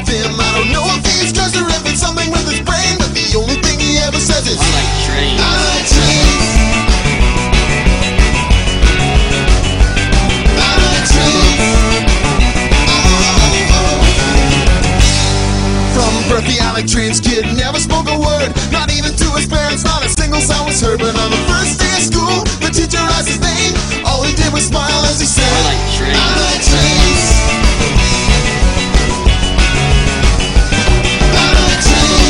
with him. I don't know if he's cursed or if it's something with his brain, but the only thing he ever says is, I like trains. I like trains. I like trains. From birth, the I like trains kid never spoke a word, not even to his parents, not a single sound was heard. But on the first day of school, the teacher asked his name. All he did was smile as he said, I like trains. I like trains. I like trains.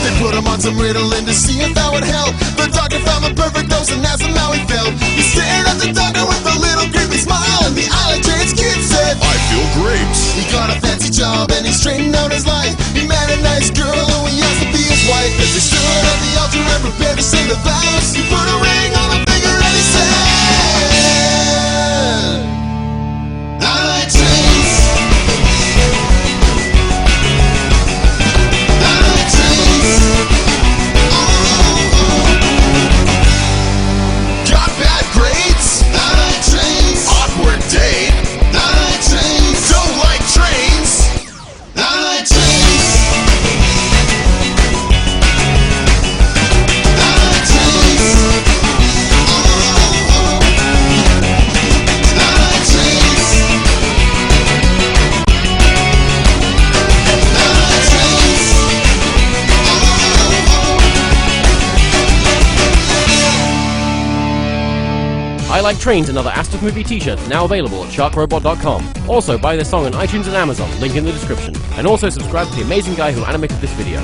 They put him on some Ritalin to see if that would help. The doctor found the perfect dose and asked him how he felt. He stared at the doctor with a little creepy smile, and the I like trains kid said, I feel great. he got a fancy job and he straightened out his life. He met a nice girl who he asked to be his wife. As they stood at the altar and prepared to say the vows, he put a ring on the finger and he said, I like trains. I like trains. Got bad grades. I like trains. Awkward date. I like trains. Don't like trains. I like trains. I like trains. I like trains. I like trains. I Like Trains, another Astuf Movie t-shirt, now available at sharkrobot.com. Also, buy this song on iTunes and Amazon, link in the description. And also subscribe to the amazing guy who animated this video.